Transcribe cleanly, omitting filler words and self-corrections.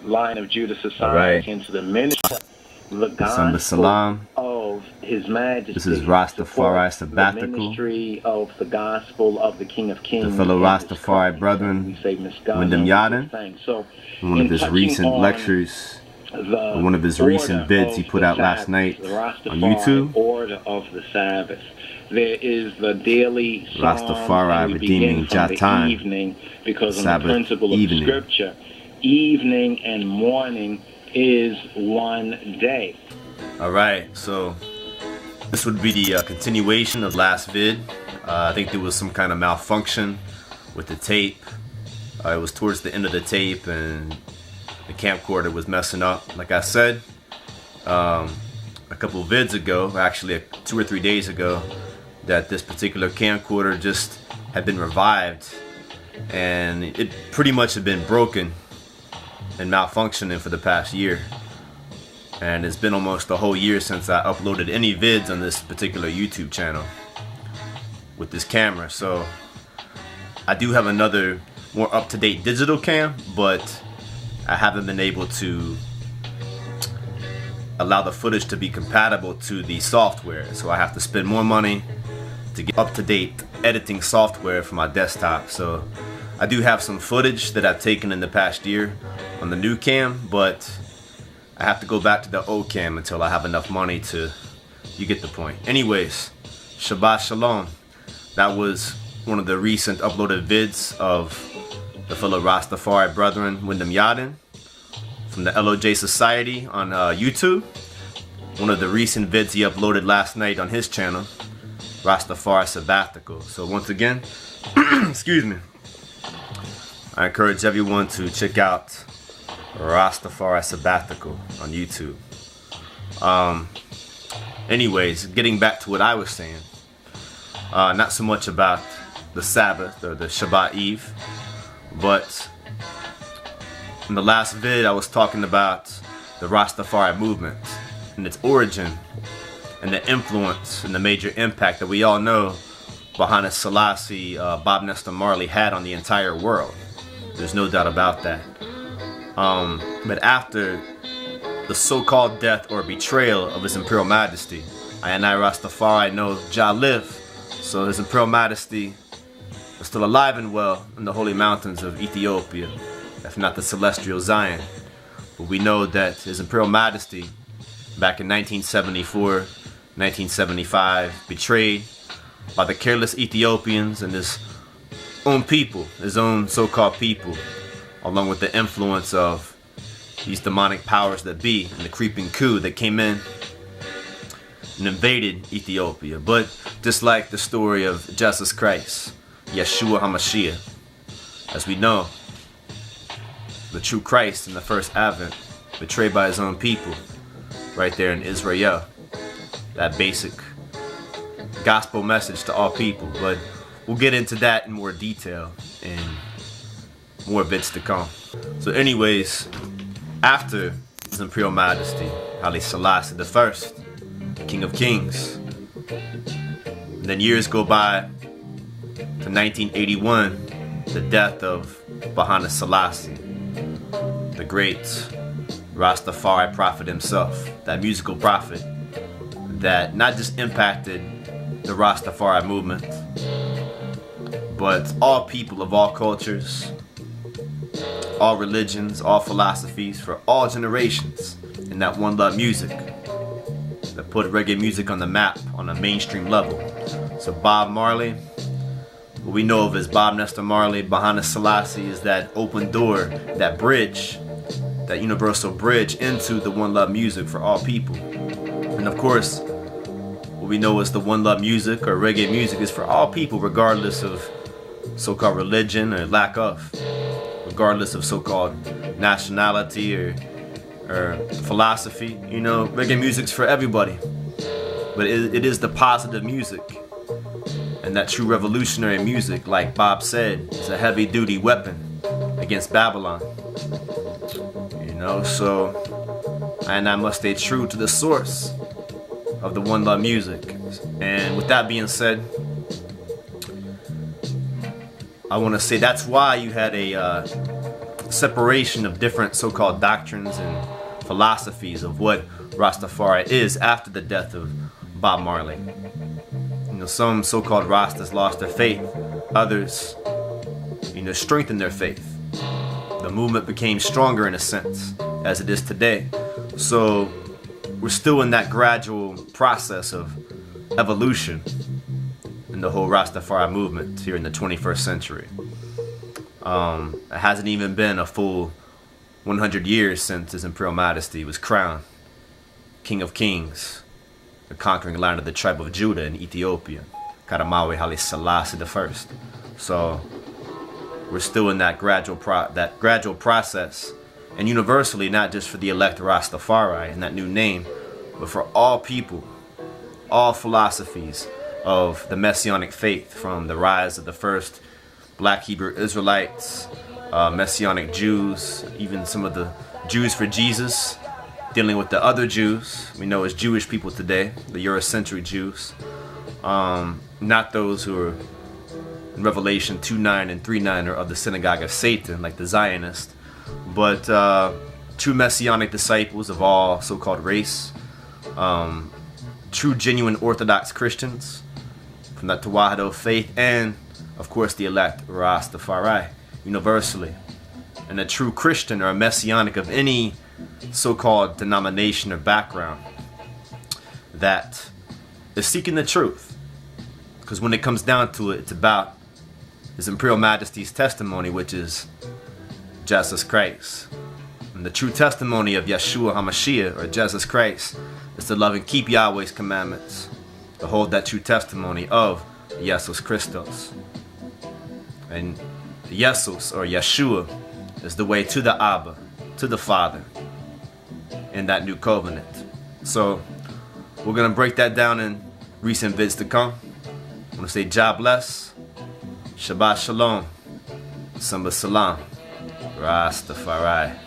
Line of Judah society into the ministry, the gospel of His Majesty. This is Rastafari Sabbathical. The ministry of the gospel of the King of Kings. The fellow Rastafari brethren, Wyndham Yadin. So, one of his recent lectures, one of his recent vids he put out last night on YouTube. Order of the Sabbath. There is the daily psalm, Rastafari redeeming Jatan, evening, because Sabbath on the principle of evening. Scripture, evening and morning is one day. Alright, so this would be the continuation of last vid. I think there was some kind of malfunction with the tape. It was towards the end of the tape and the camcorder was messing up. Like I said, a couple of vids ago, actually 2 or 3 days ago, that this particular camcorder just had been revived and it pretty much had been broken and malfunctioning for the past year. And it's been almost a whole year since I uploaded any vids on this particular YouTube channel with this camera. So I do have another more up-to-date digital cam, but I haven't been able to allow the footage to be compatible to the software. So I have to spend more money to get up-to-date editing software for my desktop. So I do have some footage that I've taken in the past year on the new cam, but I have to go back to the old cam until I have enough money to, you get the point. Anyways, Shabbat Shalom. That was one of the recent uploaded vids of the fellow Rastafari brethren, Wyndham Yadin, from the LOJ Society on YouTube. One of the recent vids he uploaded last night on his channel, Rastafari Sabbatical. So once again, excuse me, I encourage everyone to check out Rastafari Sabbatical on YouTube. Anyways, getting back to what I was saying, not so much about the Sabbath or the Shabbat Eve, but in the last vid I was talking about the Rastafari Movement and its origin and the influence and the major impact that we all know Bahana Selassie, Bob Marley had on the entire world. There's no doubt about that. But after the so-called death or betrayal of His Imperial Majesty, I Rastafari know Jah live, so His Imperial Majesty is still alive and well in the holy mountains of Ethiopia, if not the celestial Zion. But we know that His Imperial Majesty, back in 1974, 1975, betrayed by the careless Ethiopians and his own people, his own so-called people, along with the influence of these demonic powers that be and the creeping coup that came in and invaded Ethiopia. But just like the story of Jesus Christ, Yeshua HaMashiach, as we know, the true Christ in the first advent, betrayed by His own people, right there in Israel. That basic gospel message to all people. But we'll get into that in more detail in more bits to come. So anyways, after His Imperial Majesty, Haile Selassie I, King of Kings, and then years go by to 1981, the death of Bahana Selassie, the great Rastafari prophet himself, that musical prophet that not just impacted the Rastafari movement, but all people of all cultures, all religions, all philosophies, for all generations, in that one love music that put reggae music on the map on a mainstream level. So Bob Marley, what we know of as Bob Nestor Marley, Bahana Selassie, is that open door, that bridge, that universal bridge into the one love music for all people. And of course, what we know as the one love music or reggae music is for all people, regardless of so-called religion or lack of, regardless of so-called nationality or philosophy. You know, reggae music's for everybody, but it is the positive music, and that true revolutionary music, like Bob said, is a heavy-duty weapon against Babylon. You know, so I must stay true to the source of the one love music. And with that being said, I want to say that's why you had a separation of different so-called doctrines and philosophies of what Rastafari is after the death of Bob Marley. You know, some so-called Rastas lost their faith. Others, you know, strengthened their faith. The movement became stronger in a sense, as it is today. So we're still in that gradual process of evolution in the whole Rastafari movement here in the 21st century. It hasn't even been a full 100 years since His Imperial Majesty was crowned King of Kings, the conquering land of the tribe of Judah in Ethiopia, Karamawe Haile Selassie I. So we're still in that gradual process, and universally, not just for the elect Rastafari and that new name, but for all people, all philosophies of the Messianic faith, from the rise of the first Black Hebrew Israelites, Messianic Jews, even some of the Jews for Jesus, dealing with the other Jews we know as Jewish people today, the Eurocentric Jews, not those who are in Revelation 2:9 and 3:9 are of the synagogue of Satan, like the Zionists, but true Messianic disciples of all so-called race, true genuine Orthodox Christians from that Tawahedo faith, and of course the elect Rastafari universally. And a true Christian or a Messianic of any so-called denomination or background that is seeking the truth. Because when it comes down to it, it's about His Imperial Majesty's testimony, which is Jesus Christ. And the true testimony of Yeshua HaMashiach, or Jesus Christ, is to love and keep Yahweh's commandments, to hold that true testimony of Jesus Christos. And Jesus, or Yeshua, is the way to the Abba, to the Father, in that new covenant. So we're going to break that down in recent vids to come. I'm going to say God bless, Shabbat Shalom, Samba Salam, Rastafari.